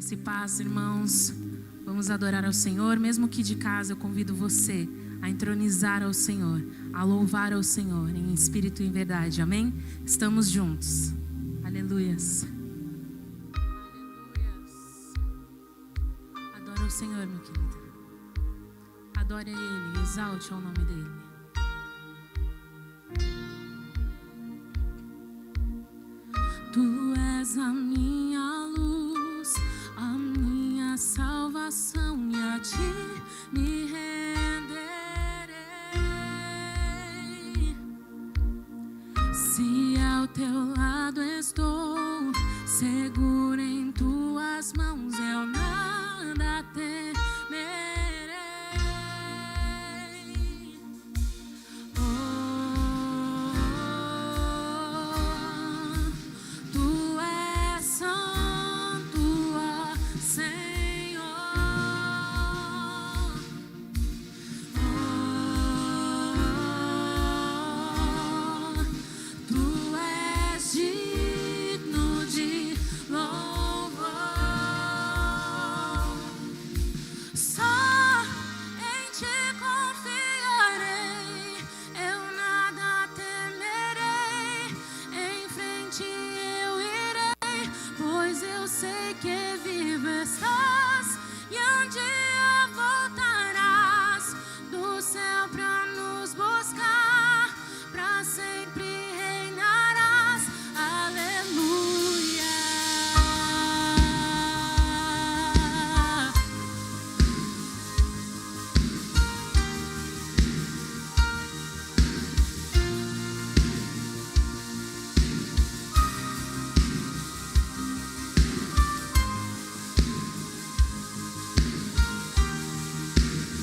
Graça e paz, irmãos. Vamos adorar ao Senhor. Mesmo que de casa, eu convido você a entronizar ao Senhor, a louvar ao Senhor em espírito e em verdade. Amém? Estamos juntos. Aleluias. Adora o Senhor, meu querido. Adore a Ele, exalte ao nome dEle. Tu és a minha luz, a minha salvação, e a ti me renderei. Se ao teu lado estou, seguro em tuas mãos, eu nada temerei.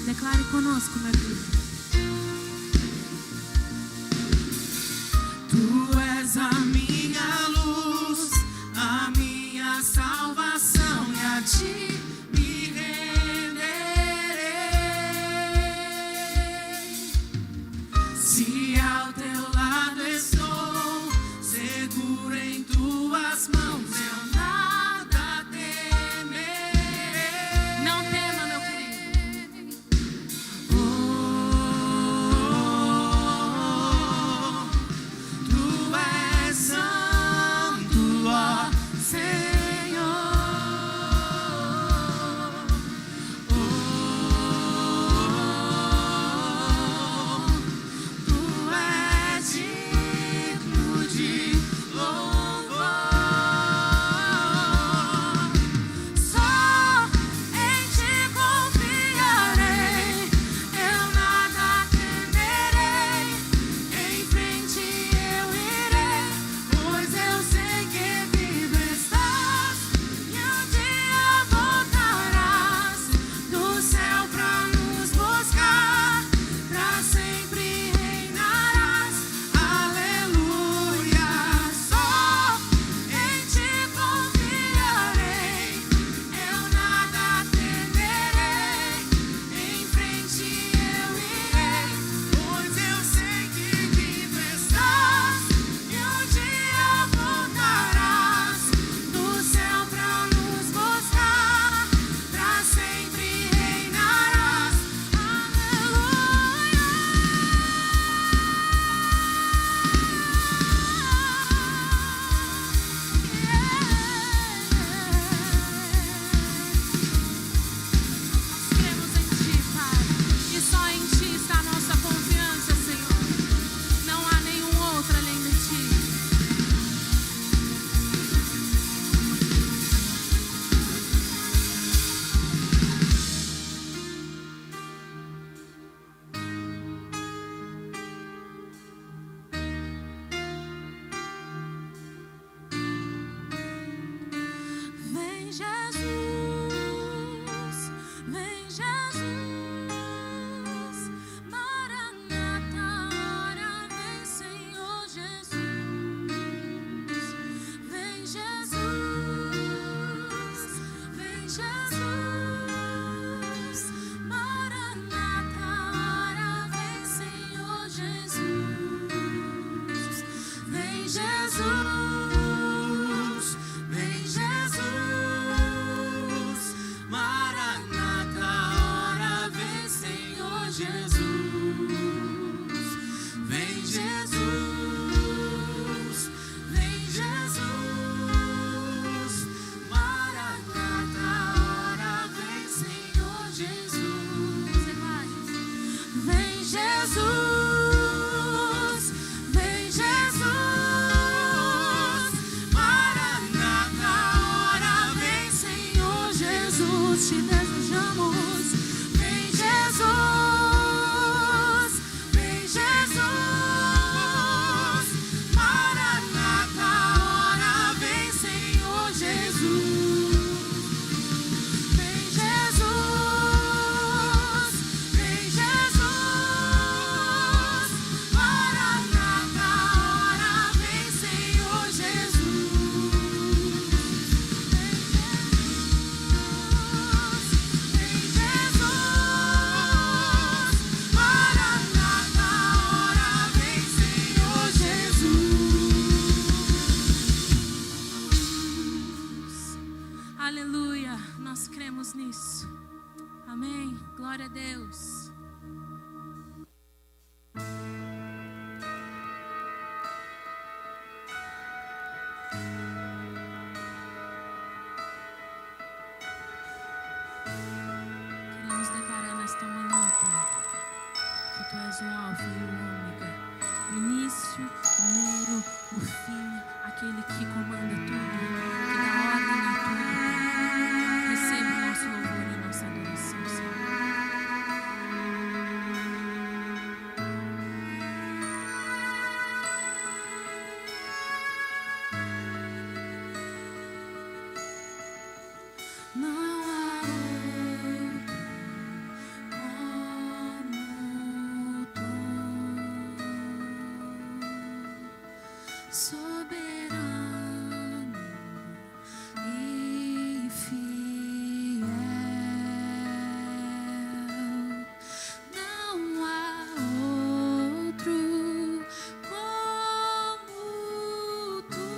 Declare conosco, meu querido. Tu és a minha luz, a minha salvação, e a ti me renderei. Se ao teu lado estou, seguro em tuas mãos, eu nada temerei. Não tema, meu querido. Jesus, te desejamos. Vem Jesus, vem Jesus. Maranata, hora vem, Senhor Jesus. Vem Jesus, vem Jesus. Maranata, hora vem, Senhor Jesus. Vem Jesus, Maranata, hora vem, Senhor Jesus. Aleluia, nós cremos nisso. Amém. Glória a Deus. Queremos declarar nesta manhã, Pai, que Tu és o Alfa e o Ômega, o início, o meio, o fim, aquele que comanda tudo, que dá ordem a tudo, Pai. Receba o nosso louvor e a nossa adoração, Senhor. Não há outro como Tu, soberano e fiel. Não há outro como Tu,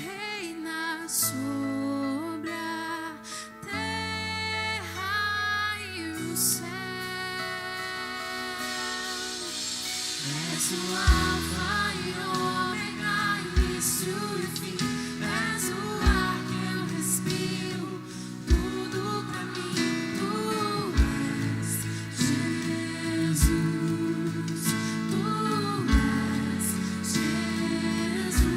reina sobre a terra e o céu. És o Alfa e Ômega, início e fim. És o ar que eu respiro, tudo pra mim. Tu és Jesus, Tu és Jesus.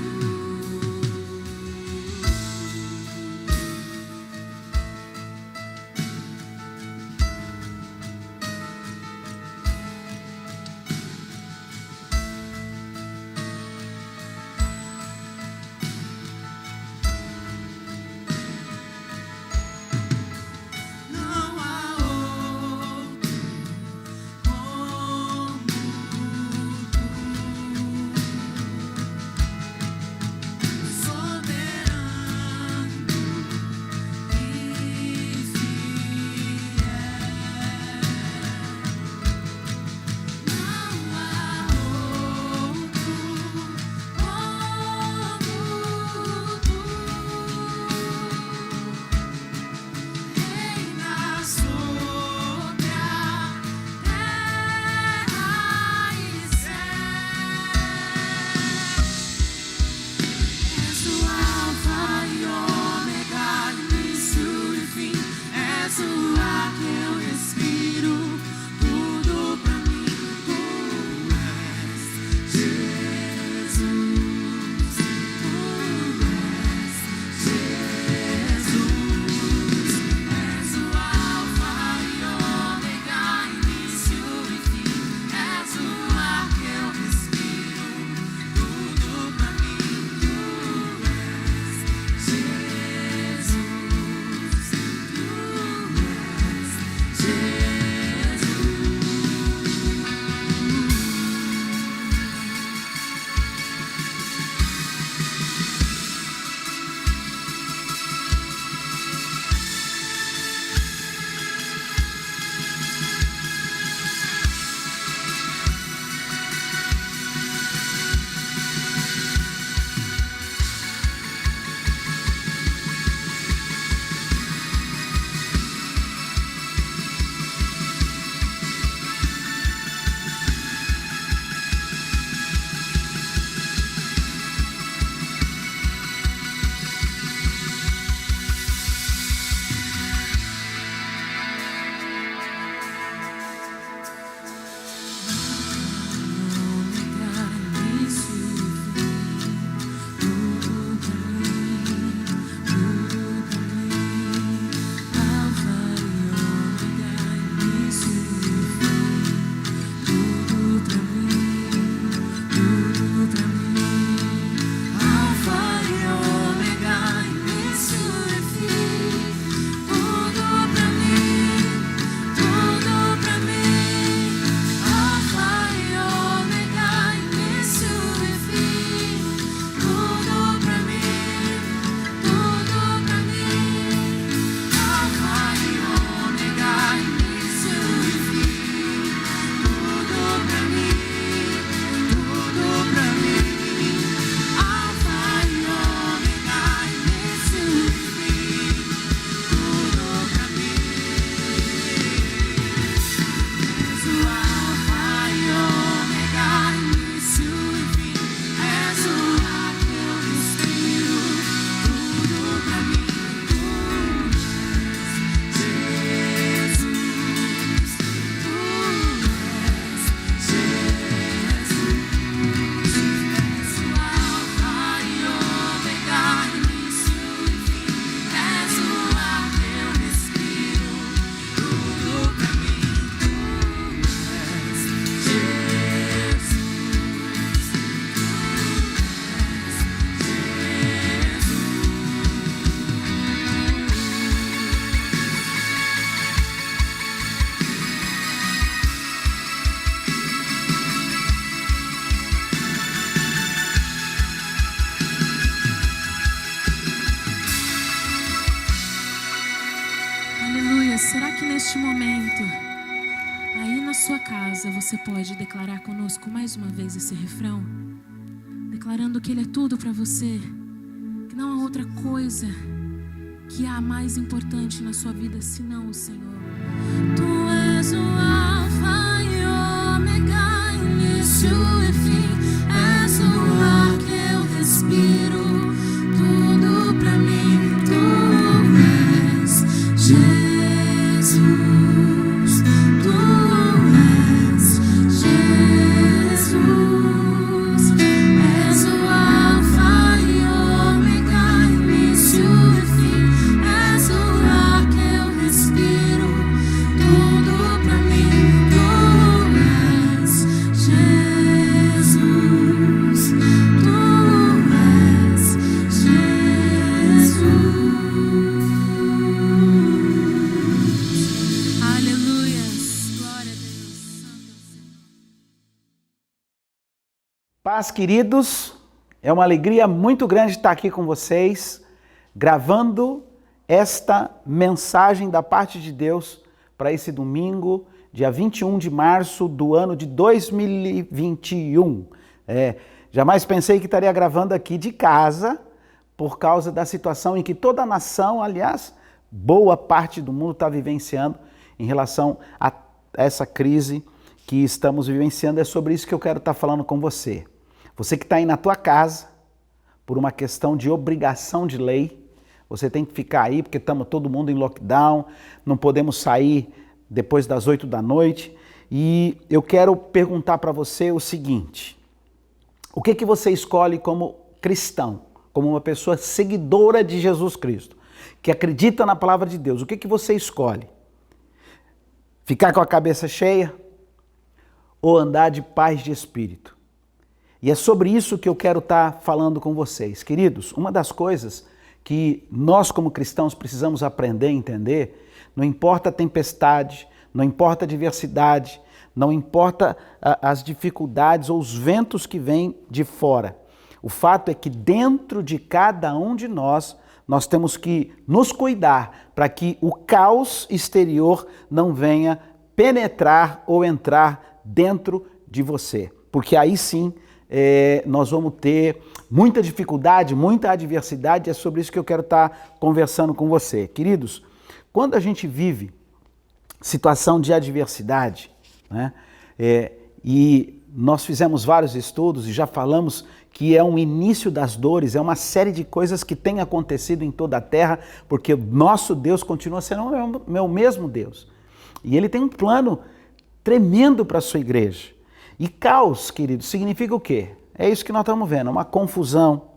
neste momento, aí na sua casa, você pode declarar conosco mais uma vez esse refrão, declarando que Ele é tudo para você, que não há outra coisa que há mais importante na sua vida senão o Senhor. Tu és o Alfa e Ômega, início e fim, és o ar que eu respiro, tudo pra mim, tu és Jesus, tu és Jesus, és o Alfa e Ômega, início e fim, és o ar que eu respiro, tudo pra mim, tu és Jesus, tu és Jesus. Aleluia, glória a Deus, santo é o Senhor. Paz, queridos, é uma alegria muito grande estar aqui com vocês, gravando esta mensagem da parte de Deus para esse domingo, dia 21 de março do ano de 2021. Jamais pensei que estaria gravando aqui de casa, por causa da situação em que toda a nação, aliás, boa parte do mundo está vivenciando em relação a essa crise que estamos vivenciando. É sobre isso que eu quero estar falando com você. Você que está aí na tua casa, por uma questão de obrigação de lei, você tem que ficar aí porque estamos todo mundo em lockdown, não podemos sair depois das 8 da noite. E eu quero perguntar para você o seguinte: o que você escolhe como cristão, como uma pessoa seguidora de Jesus Cristo, que acredita na palavra de Deus? O que você escolhe? Ficar com a cabeça cheia ou andar de paz de espírito? E é sobre isso que eu quero estar falando com vocês. Queridos, uma das coisas que nós como cristãos precisamos aprender a entender, não importa a tempestade, não importa a adversidade, não importa as dificuldades ou os ventos que vêm de fora. O fato é que dentro de cada um de nós temos que nos cuidar para que o caos exterior não venha penetrar ou entrar dentro de você. Porque aí sim nós vamos ter muita dificuldade, muita adversidade. É sobre isso que eu quero estar conversando com você. Queridos, quando a gente vive situação de adversidade, né, e nós fizemos vários estudos e já falamos que é um início das dores, é uma série de coisas que tem acontecido em toda a terra, porque o nosso Deus continua sendo o mesmo Deus. E Ele tem um plano tremendo para a sua igreja. E caos, querido, significa o quê? É isso que nós estamos vendo, uma confusão,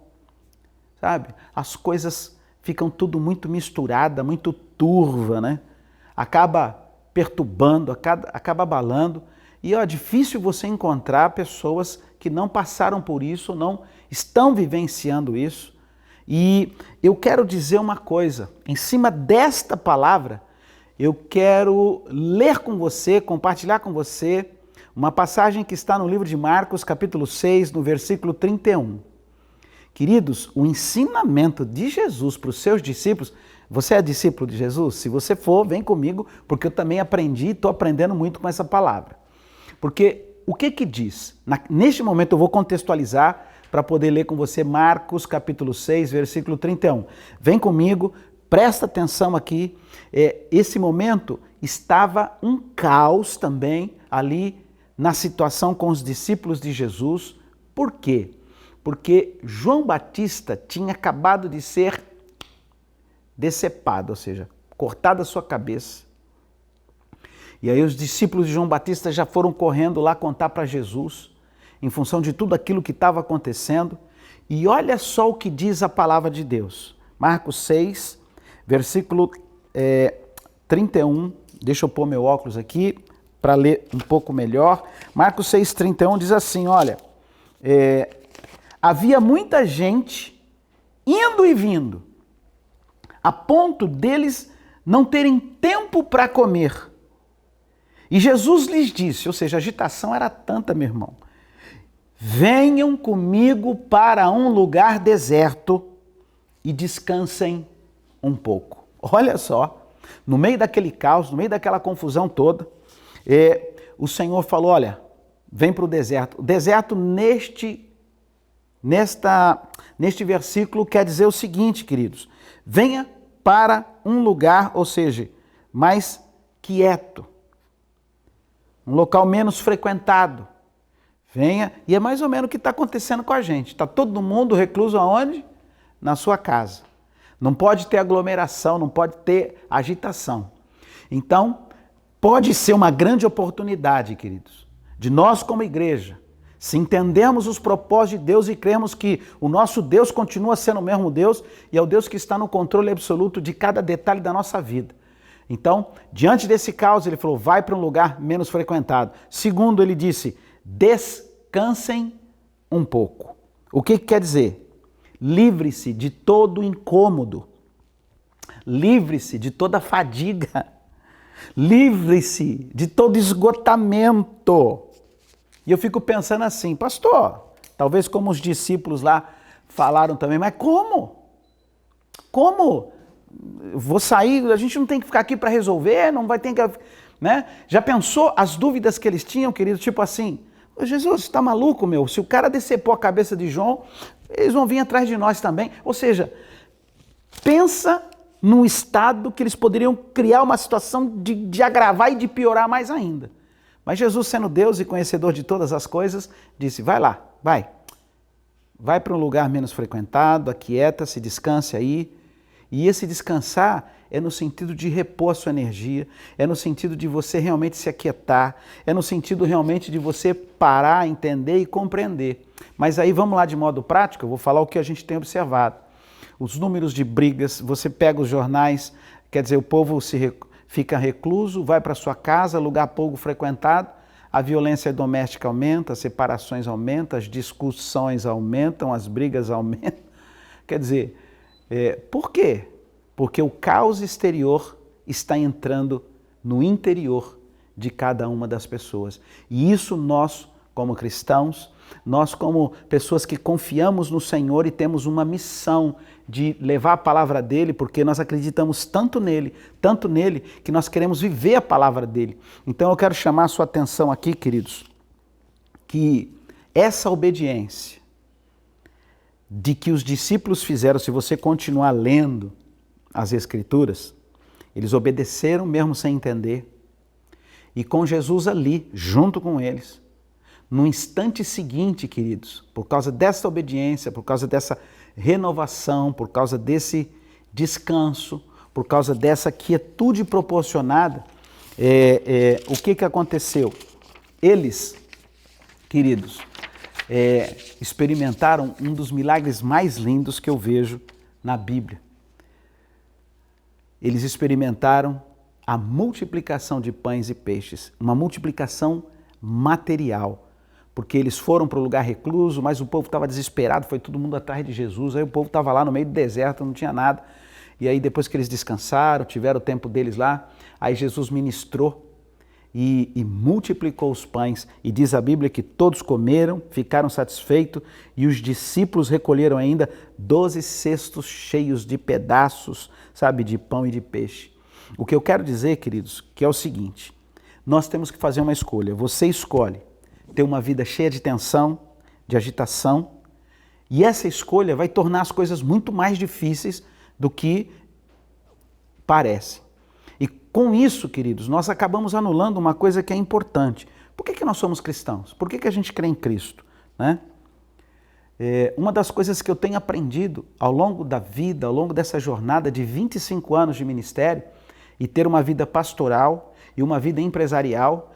sabe? As coisas ficam tudo muito misturada, muito turva, né? Acaba perturbando, acaba abalando. E é difícil você encontrar pessoas que não passaram por isso, não estão vivenciando isso. E eu quero dizer uma coisa, em cima desta palavra, eu quero ler com você, compartilhar com você, uma passagem que está no livro de Marcos, capítulo 6, no versículo 31. Queridos, o ensinamento de Jesus para os seus discípulos, você é discípulo de Jesus? Se você for, vem comigo, porque eu também aprendi e estou aprendendo muito com essa palavra. Porque o que diz? Neste momento eu vou contextualizar para poder ler com você Marcos, capítulo 6, versículo 31. Vem comigo, presta atenção aqui. Esse momento estava um caos também ali na situação com os discípulos de Jesus. Por quê? Porque João Batista tinha acabado de ser decepado, ou seja, cortada a sua cabeça. E aí os discípulos de João Batista já foram correndo lá contar para Jesus, em função de tudo aquilo que estava acontecendo. E olha só o que diz a palavra de Deus. Marcos 6, versículo 31. Deixa eu pôr meu óculos aqui para ler um pouco melhor. Marcos 6, 31 diz assim, olha, havia muita gente indo e vindo, a ponto deles não terem tempo para comer. E Jesus lhes disse, ou seja, a agitação era tanta, meu irmão, venham comigo para um lugar deserto e descansem um pouco. Olha só, No meio daquele caos, no meio daquela confusão toda, o Senhor falou, olha, vem para o deserto. O deserto neste versículo quer dizer o seguinte, queridos, venha para um lugar, ou seja, mais quieto, um local menos frequentado. Venha, e é mais ou menos o que está acontecendo com a gente. Está todo mundo recluso aonde? Na sua casa. Não pode ter aglomeração, não pode ter agitação. Então, pode ser uma grande oportunidade, queridos, de nós como igreja, se entendermos os propósitos de Deus e cremos que o nosso Deus continua sendo o mesmo Deus e é o Deus que está no controle absoluto de cada detalhe da nossa vida. Então, diante desse caos, ele falou, vai para um lugar menos frequentado. Segundo, ele disse, descansem um pouco. O que quer dizer? Livre-se de todo incômodo, livre-se de toda fadiga, livre-se de todo esgotamento. E eu fico pensando assim, pastor, talvez como os discípulos lá falaram também, mas como? Como? Vou sair, a gente não tem que ficar aqui para resolver, não vai ter que... Né? Já pensou as dúvidas que eles tinham, querido? Tipo assim, Jesus, você está maluco, meu? Se o cara decepou a cabeça de João, eles vão vir atrás de nós também. Ou seja, pensa num estado que eles poderiam criar uma situação de agravar e de piorar mais ainda. Mas Jesus, sendo Deus e conhecedor de todas as coisas, disse, vai lá, vai para um lugar menos frequentado, aquieta-se, descanse aí. E esse descansar é no sentido de repor a sua energia, é no sentido de você realmente se aquietar, é no sentido realmente de você parar, entender e compreender. Mas aí vamos lá de modo prático, eu vou falar o que a gente tem observado. Os números de brigas, você pega os jornais, quer dizer, o povo fica recluso, vai para sua casa, lugar pouco frequentado, a violência doméstica aumenta, as separações aumentam, as discussões aumentam, as brigas aumentam. Quer dizer, por quê? Porque o caos exterior está entrando no interior de cada uma das pessoas. E isso nós, como cristãos, nós como pessoas que confiamos no Senhor e temos uma missão de levar a palavra dele, porque nós acreditamos tanto nele, que nós queremos viver a palavra dele. Então eu quero chamar a sua atenção aqui, queridos, que essa obediência de que os discípulos fizeram, se você continuar lendo as Escrituras, eles obedeceram mesmo sem entender. E com Jesus ali, junto com eles, no instante seguinte, queridos, por causa dessa obediência, por causa dessa renovação, por causa desse descanso, por causa dessa quietude proporcionada, o que aconteceu? Eles, queridos, experimentaram um dos milagres mais lindos que eu vejo na Bíblia. Eles experimentaram a multiplicação de pães e peixes, uma multiplicação material, porque eles foram para o lugar recluso, mas o povo estava desesperado, foi todo mundo atrás de Jesus, aí o povo estava lá no meio do deserto, não tinha nada, e aí depois que eles descansaram, tiveram o tempo deles lá, aí Jesus ministrou e multiplicou os pães, e diz a Bíblia que todos comeram, ficaram satisfeitos, e os discípulos recolheram ainda 12 cestos cheios de pedaços, sabe, de pão e de peixe. O que eu quero dizer, queridos, que é o seguinte, nós temos que fazer uma escolha, você escolhe ter uma vida cheia de tensão, de agitação, e essa escolha vai tornar as coisas muito mais difíceis do que parece. E com isso, queridos, nós acabamos anulando uma coisa que é importante. Por que nós somos cristãos? Por que a gente crê em Cristo? Né? Uma das coisas que eu tenho aprendido ao longo da vida, ao longo dessa jornada de 25 anos de ministério, e ter uma vida pastoral e uma vida empresarial,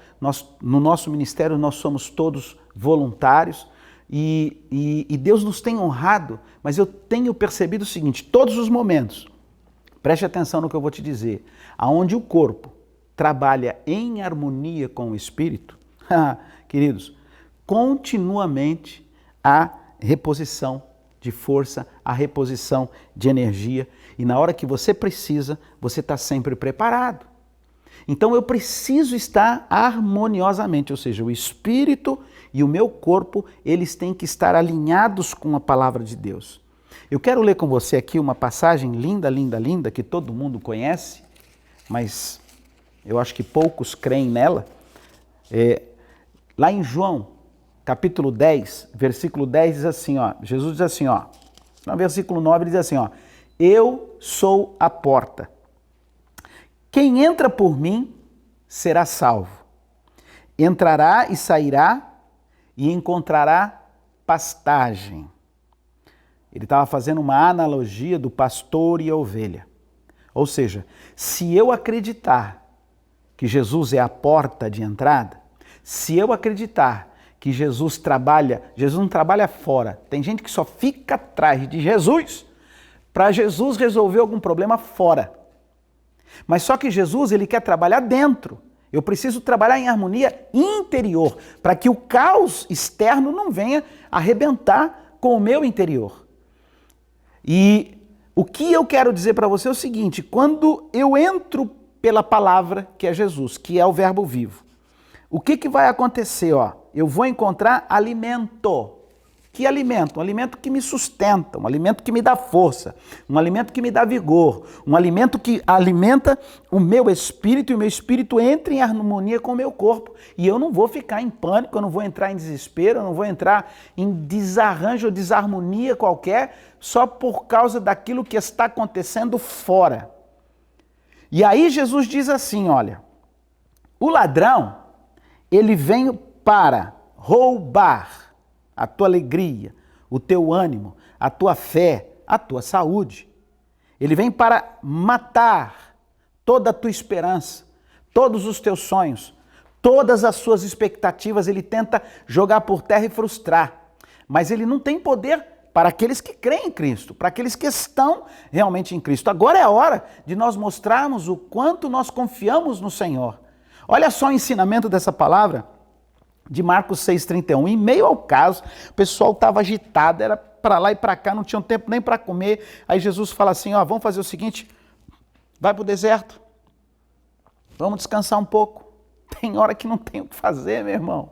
no nosso ministério nós somos todos voluntários, e Deus nos tem honrado, mas eu tenho percebido o seguinte, todos os momentos, preste atenção no que eu vou te dizer, aonde o corpo trabalha em harmonia com o espírito, queridos, continuamente há reposição de força, a reposição de energia, e na hora que você precisa, você está sempre preparado. Então eu preciso estar harmoniosamente, ou seja, o espírito e o meu corpo, eles têm que estar alinhados com a palavra de Deus. Eu quero ler com você aqui uma passagem linda, linda, linda, que todo mundo conhece, mas eu acho que poucos creem nela. Lá em João, capítulo 10, versículo 10 diz assim, ó, Jesus diz assim, ó, no versículo 9 ele diz assim, ó, eu sou a porta. Quem entra por mim será salvo. Entrará e sairá e encontrará pastagem. Ele estava fazendo uma analogia do pastor e a ovelha. Ou seja, se eu acreditar que Jesus é a porta de entrada, se eu acreditar que Jesus não trabalha fora, tem gente que só fica atrás de Jesus para Jesus resolver algum problema fora. Mas só que Jesus, ele quer trabalhar dentro. Eu preciso trabalhar em harmonia interior, para que o caos externo não venha arrebentar com o meu interior. E o que eu quero dizer para você é o seguinte, quando eu entro pela palavra, que é Jesus, que é o verbo vivo, o que vai acontecer? Ó? Eu vou encontrar alimento. Que alimento? Um alimento que me sustenta, um alimento que me dá força, um alimento que me dá vigor, um alimento que alimenta o meu espírito e o meu espírito entra em harmonia com o meu corpo. E eu não vou ficar em pânico, eu não vou entrar em desespero, eu não vou entrar em desarranjo ou desarmonia qualquer só por causa daquilo que está acontecendo fora. E aí Jesus diz assim, olha, o ladrão, ele vem para roubar a tua alegria, o teu ânimo, a tua fé, a tua saúde. Ele vem para matar toda a tua esperança, todos os teus sonhos, todas as suas expectativas, ele tenta jogar por terra e frustrar. Mas ele não tem poder para aqueles que creem em Cristo, para aqueles que estão realmente em Cristo. Agora é a hora de nós mostrarmos o quanto nós confiamos no Senhor. Olha só o ensinamento dessa palavra de Marcos 6,31. Em meio ao caos, o pessoal estava agitado, era para lá e para cá, não tinham tempo nem para comer. Aí Jesus fala assim, ó, vamos fazer o seguinte, vai para o deserto, vamos descansar um pouco. Tem hora que não tem o que fazer, meu irmão.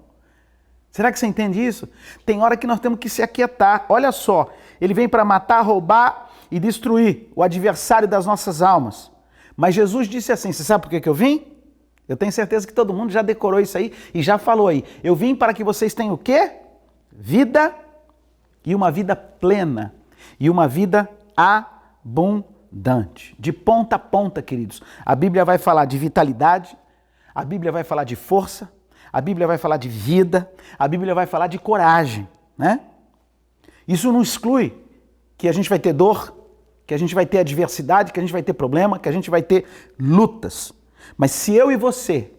Será que você entende isso? Tem hora que nós temos que se aquietar. Olha só, ele vem para matar, roubar e destruir o adversário das nossas almas. Mas Jesus disse assim, você sabe por que eu vim? Eu tenho certeza que todo mundo já decorou isso aí e já falou aí. Eu vim para que vocês tenham o quê? Vida e uma vida plena. E uma vida abundante. De ponta a ponta, queridos. A Bíblia vai falar de vitalidade, a Bíblia vai falar de força, a Bíblia vai falar de vida, a Bíblia vai falar de coragem, né? Isso não exclui que a gente vai ter dor, que a gente vai ter adversidade, que a gente vai ter problema, que a gente vai ter lutas. Mas se eu e você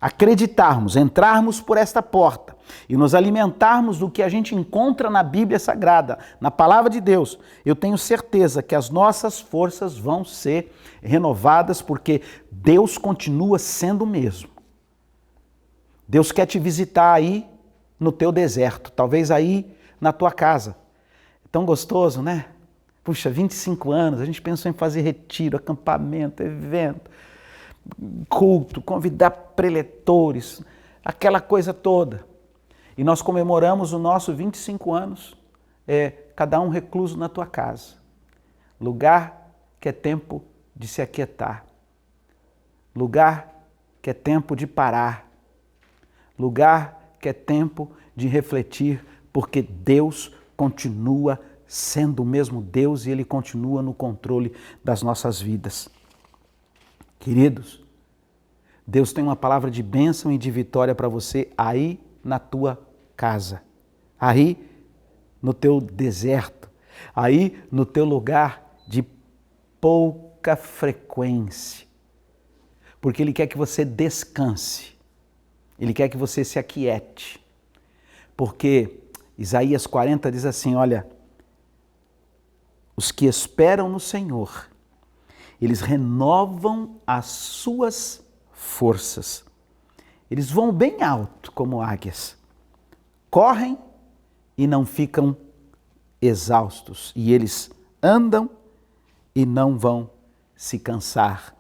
acreditarmos, entrarmos por esta porta e nos alimentarmos do que a gente encontra na Bíblia Sagrada, na Palavra de Deus, eu tenho certeza que as nossas forças vão ser renovadas, porque Deus continua sendo o mesmo. Deus quer te visitar aí no teu deserto, talvez aí na tua casa. É tão gostoso, né? Puxa, 25 anos, a gente pensou em fazer retiro, acampamento, evento, culto, convidar preletores, aquela coisa toda. E nós comemoramos o nosso 25 anos, cada um recluso na tua casa. Lugar que é tempo de se aquietar. Lugar que é tempo de parar. Lugar que é tempo de refletir, porque Deus continua sendo o mesmo Deus e Ele continua no controle das nossas vidas. Queridos, Deus tem uma palavra de bênção e de vitória para você aí na tua casa, aí no teu deserto, aí no teu lugar de pouca frequência, porque Ele quer que você descanse, Ele quer que você se aquiete, porque Isaías 40 diz assim, olha, os que esperam no Senhor, eles renovam as suas forças. Eles vão bem alto como águias. Correm e não ficam exaustos. E eles andam e não vão se cansar.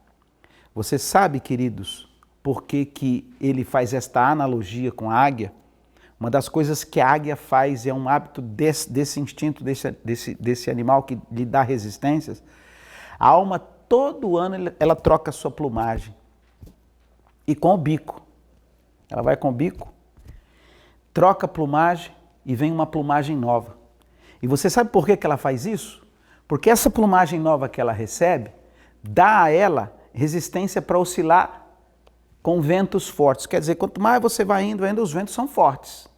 Você sabe, queridos, por que ele faz esta analogia com a águia? Uma das coisas que a águia faz é um hábito desse instinto, desse animal que lhe dá resistências. A alma todo ano ela troca a sua plumagem. E com o bico. Ela vai com o bico, troca a plumagem e vem uma plumagem nova. E você sabe por que ela faz isso? Porque essa plumagem nova que ela recebe dá a ela resistência para oscilar com ventos fortes. Quer dizer, quanto mais você vai indo, os ventos são fortes.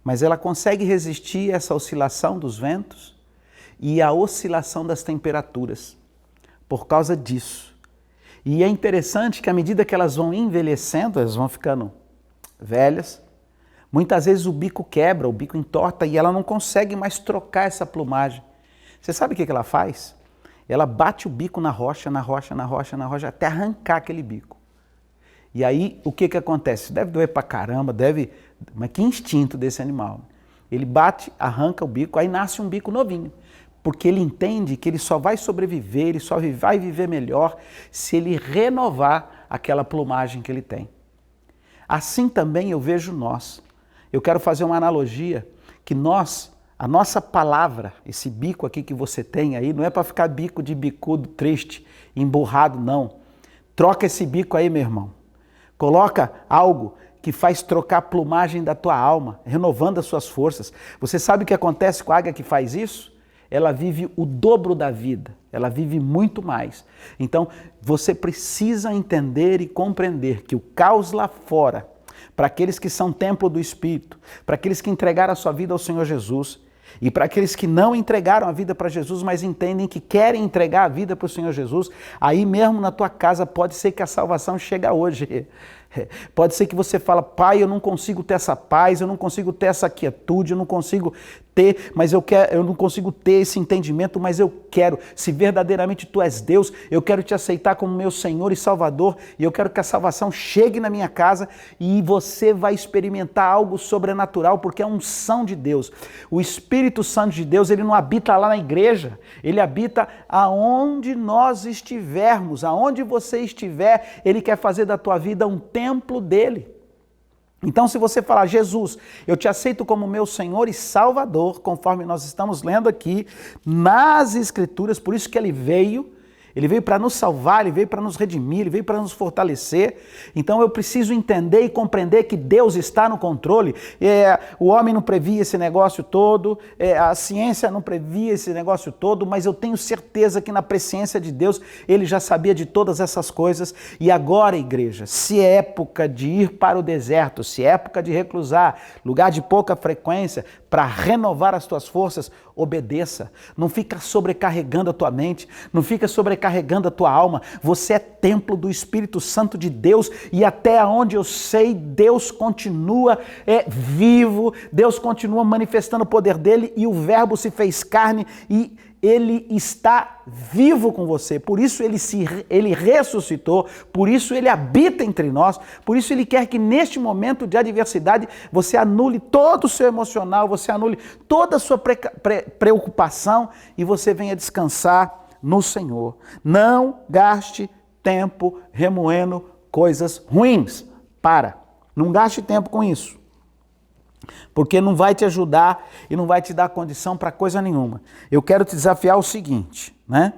Mas ela consegue resistir a essa oscilação dos ventos e a oscilação das temperaturas por causa disso. E é interessante que à medida que elas vão envelhecendo, elas vão ficando velhas, muitas vezes o bico quebra, o bico entorta e ela não consegue mais trocar essa plumagem. Você sabe o que ela faz? Ela bate o bico na rocha, até arrancar aquele bico. E aí, o que acontece? Deve doer pra caramba, mas que instinto desse animal. Ele bate, arranca o bico, aí nasce um bico novinho. Porque ele entende que ele só vai sobreviver, ele só vai viver melhor se ele renovar aquela plumagem que ele tem. Assim também eu vejo nós. Eu quero fazer uma analogia que a nossa palavra, esse bico aqui que você tem aí, não é para ficar bico de bicudo, triste, emburrado, não. Troca esse bico aí, meu irmão. Coloca algo que faz trocar a plumagem da tua alma, renovando as suas forças. Você sabe o que acontece com a águia que faz isso? Ela vive o dobro da vida, ela vive muito mais. Então, você precisa entender e compreender que o caos lá fora, para aqueles que são templo do Espírito, para aqueles que entregaram a sua vida ao Senhor Jesus, e para aqueles que não entregaram a vida para Jesus, mas entendem que querem entregar a vida para o Senhor Jesus, aí mesmo na tua casa pode ser que a salvação chegue hoje. Pode ser que você fala, pai, eu não consigo ter essa paz, eu não consigo ter essa quietude, eu não consigo ter, eu não consigo ter esse entendimento, mas eu quero. Se verdadeiramente tu és Deus, eu quero te aceitar como meu Senhor e Salvador, e eu quero que a salvação chegue na minha casa e você vai experimentar algo sobrenatural, porque é a unção de Deus. O Espírito Santo de Deus, ele não habita lá na igreja, ele habita aonde nós estivermos, aonde você estiver, ele quer fazer da tua vida um templo dele. Então, se você falar, Jesus, eu te aceito como meu Senhor e Salvador, conforme nós estamos lendo aqui nas Escrituras, por isso que ele veio para nos salvar, ele veio para nos redimir, ele veio para nos fortalecer. Então eu preciso entender e compreender que Deus está no controle. O homem não previa esse negócio todo, a ciência não previa esse negócio todo, mas eu tenho certeza que na presciência de Deus ele já sabia de todas essas coisas. E agora, igreja, se é época de ir para o deserto, se é época de reclusar, lugar de pouca frequência, para renovar as tuas forças, obedeça. Não fica sobrecarregando a tua mente, não fica sobrecarregando a tua alma. Você é templo do Espírito Santo de Deus e até onde eu sei, Deus continua vivo, Deus continua manifestando o poder dele e o Verbo se fez carne e ele está vivo com você, por isso ele ressuscitou, por isso ele habita entre nós, por isso ele quer que neste momento de adversidade você anule todo o seu emocional, você anule toda a sua preocupação e você venha descansar no Senhor. Não gaste tempo remoendo coisas ruins. Não gaste tempo com isso. Porque não vai te ajudar e não vai te dar condição para coisa nenhuma. Eu quero te desafiar o seguinte, né?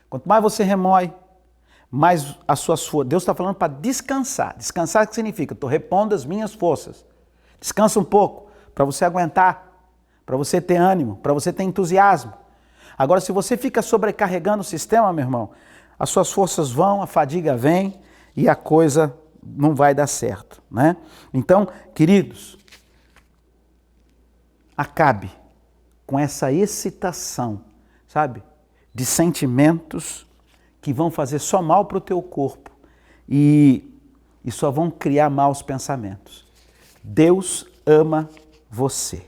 Quanto mais você remói, mais as suas forças. Deus está falando para descansar. Descansar o que significa? Estou repondo as minhas forças. Descansa um pouco para você aguentar, para você ter ânimo, para você ter entusiasmo. Agora, se você fica sobrecarregando o sistema, meu irmão, as suas forças vão, a fadiga vem e a coisa não vai dar certo, né? Então, queridos, acabe com essa excitação, sabe? De sentimentos que vão fazer só mal para o teu corpo e só vão criar maus pensamentos. Deus ama você.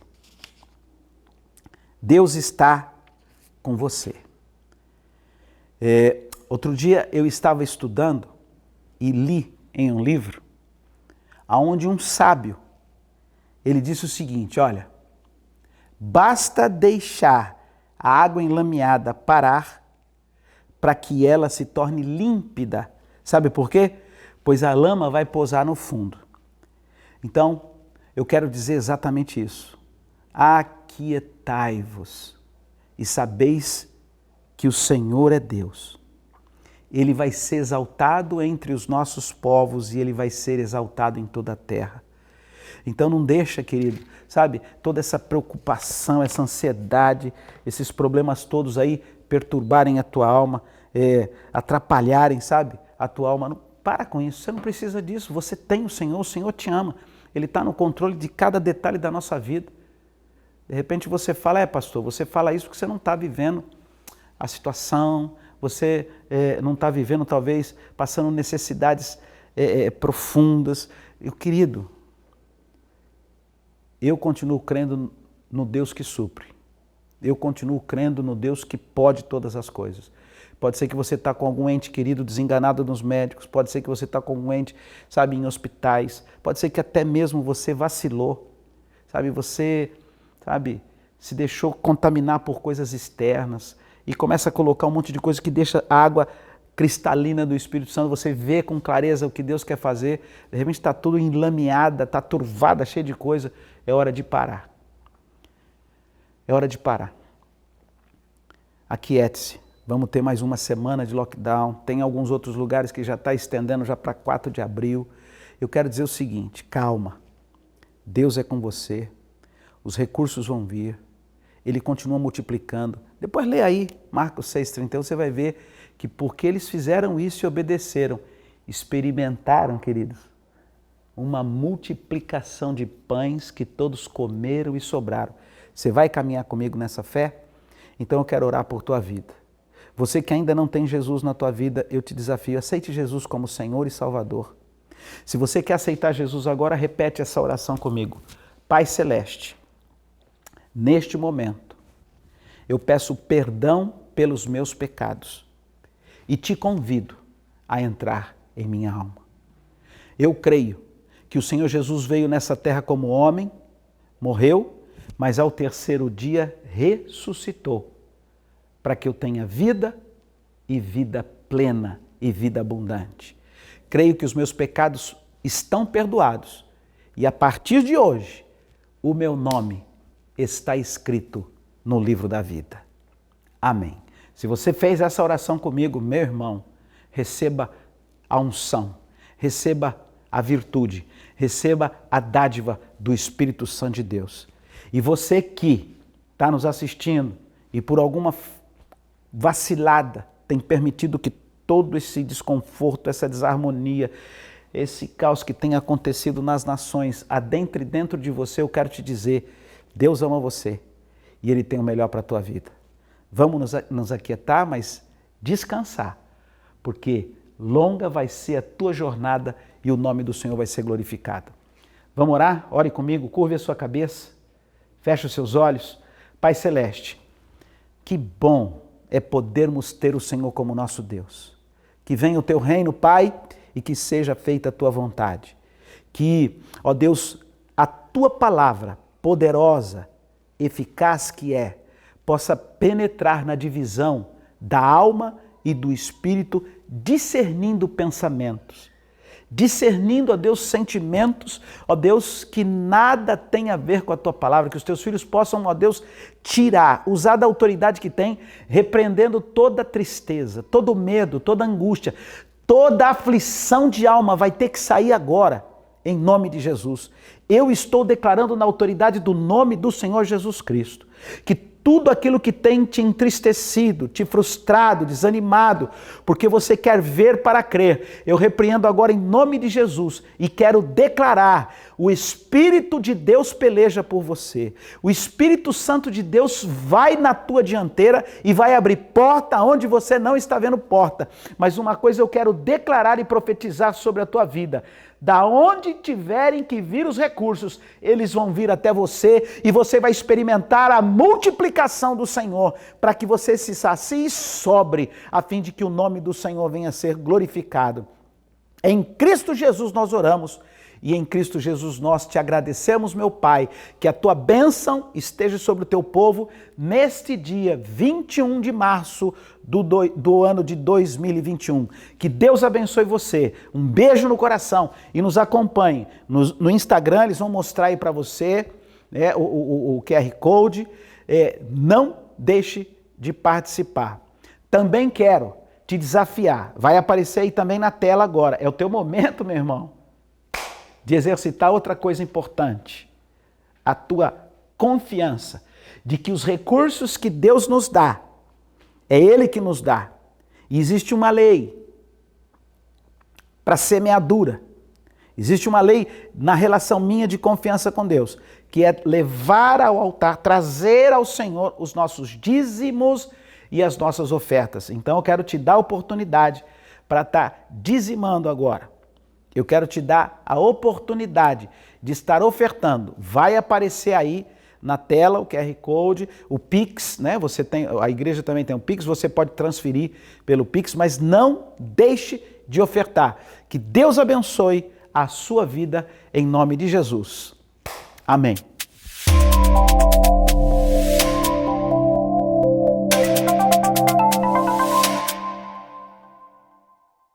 Deus está com você. Outro dia eu estava estudando e li em um livro onde um sábio, ele disse o seguinte, olha, basta deixar a água enlameada parar para que ela se torne límpida. Sabe por quê? Pois a lama vai pousar no fundo. Então, eu quero dizer exatamente isso. Aquietai-vos e sabeis que o Senhor é Deus. Ele vai ser exaltado entre os nossos povos e ele vai ser exaltado em toda a terra. Então não deixa, querido, sabe, toda essa preocupação, essa ansiedade, esses problemas todos aí perturbarem a tua alma, atrapalharem, sabe, a tua alma. Não, para com isso, você não precisa disso, você tem o Senhor te ama, Ele está no controle de cada detalhe da nossa vida. De repente você fala, pastor, você fala isso porque você não está vivendo a situação, você não está vivendo talvez, passando necessidades profundas. Querido, eu continuo crendo no Deus que supre. Eu continuo crendo no Deus que pode todas as coisas. Pode ser que você está com algum ente querido desenganado nos médicos, pode ser que você está com algum ente, sabe, em hospitais, pode ser que até mesmo você vacilou, sabe, você, sabe, se deixou contaminar por coisas externas e começa a colocar um monte de coisa que deixa a água cristalina do Espírito Santo, você vê com clareza o que Deus quer fazer, de repente está tudo enlameada, está turvada, cheia de coisa, é hora de parar. É hora de parar. Aquiete-se. Vamos ter mais uma semana de lockdown. Tem alguns outros lugares que já está estendendo já para 4 de abril. Eu quero dizer o seguinte, calma. Deus é com você. Os recursos vão vir. Ele continua multiplicando. Depois lê aí, Marcos 6,31, você vai ver que porque eles fizeram isso e obedeceram, experimentaram, queridos, uma multiplicação de pães que todos comeram e sobraram. Você vai caminhar comigo nessa fé? Então eu quero orar por tua vida. Você que ainda não tem Jesus na tua vida, eu te desafio, aceite Jesus como Senhor e Salvador. Se você quer aceitar Jesus agora, repete essa oração comigo. Pai Celeste, neste momento, eu peço perdão pelos meus pecados e te convido a entrar em minha alma. Eu creio que o Senhor Jesus veio nessa terra como homem, morreu, mas ao terceiro dia ressuscitou, para que eu tenha vida e vida plena e vida abundante. Creio que os meus pecados estão perdoados e a partir de hoje o meu nome está escrito no livro da vida. Amém. Se você fez essa oração comigo, meu irmão, receba a unção, receba a virtude, receba a dádiva do Espírito Santo de Deus. E você que está nos assistindo e por alguma vacilada tem permitido que todo esse desconforto, essa desarmonia, esse caos que tem acontecido nas nações adentre dentro de você, eu quero te dizer, Deus ama você e Ele tem o melhor para a tua vida. Vamos nos aquietar, mas descansar, porque longa vai ser a tua jornada e o nome do Senhor vai ser glorificado. Vamos orar? Ore comigo, curve a sua cabeça, feche os seus olhos. Pai Celeste, que bom é podermos ter o Senhor como nosso Deus. Que venha o teu reino, Pai, e que seja feita a tua vontade. Que, ó Deus, a tua palavra poderosa, eficaz que é, possa penetrar na divisão da alma e do espírito, discernindo pensamentos, discernindo, ó Deus, sentimentos, ó Deus, que nada tem a ver com a tua palavra, que os teus filhos possam, ó Deus, tirar, usar da autoridade que tem, repreendendo toda tristeza, todo medo, toda angústia, toda aflição de alma vai ter que sair agora, em nome de Jesus. Eu estou declarando na autoridade do nome do Senhor Jesus Cristo, que tudo aquilo que tem te entristecido, te frustrado, desanimado, porque você quer ver para crer, eu repreendo agora em nome de Jesus e quero declarar, o Espírito de Deus peleja por você, o Espírito Santo de Deus vai na tua dianteira e vai abrir porta onde você não está vendo porta, mas uma coisa eu quero declarar e profetizar sobre a tua vida, da onde tiverem que vir os recursos, eles vão vir até você e você vai experimentar a multiplicação do Senhor, para que você se sacie e sobre, a fim de que o nome do Senhor venha a ser glorificado. Em Cristo Jesus nós oramos e em Cristo Jesus nós te agradecemos, meu Pai, que a tua bênção esteja sobre o teu povo neste dia 21 de março do ano de 2021. Que Deus abençoe você. Um beijo no coração e nos acompanhe. No Instagram eles vão mostrar aí para você o QR Code. Não deixe de participar. Também quero te desafiar. Vai aparecer aí também na tela agora. É o teu momento, meu irmão, de exercitar outra coisa importante. A tua confiança de que os recursos que Deus nos dá, é Ele que nos dá. E existe uma lei para semeadura. Existe uma lei na relação minha de confiança com Deus, que é levar ao altar, trazer ao Senhor os nossos dízimos e as nossas ofertas. Então eu quero te dar a oportunidade para estar dizimando agora. Eu quero te dar a oportunidade de estar ofertando. Vai aparecer aí na tela o QR Code, o Pix, né? Você tem, a igreja também tem um Pix, você pode transferir pelo Pix, mas não deixe de ofertar. Que Deus abençoe a sua vida em nome de Jesus. Amém.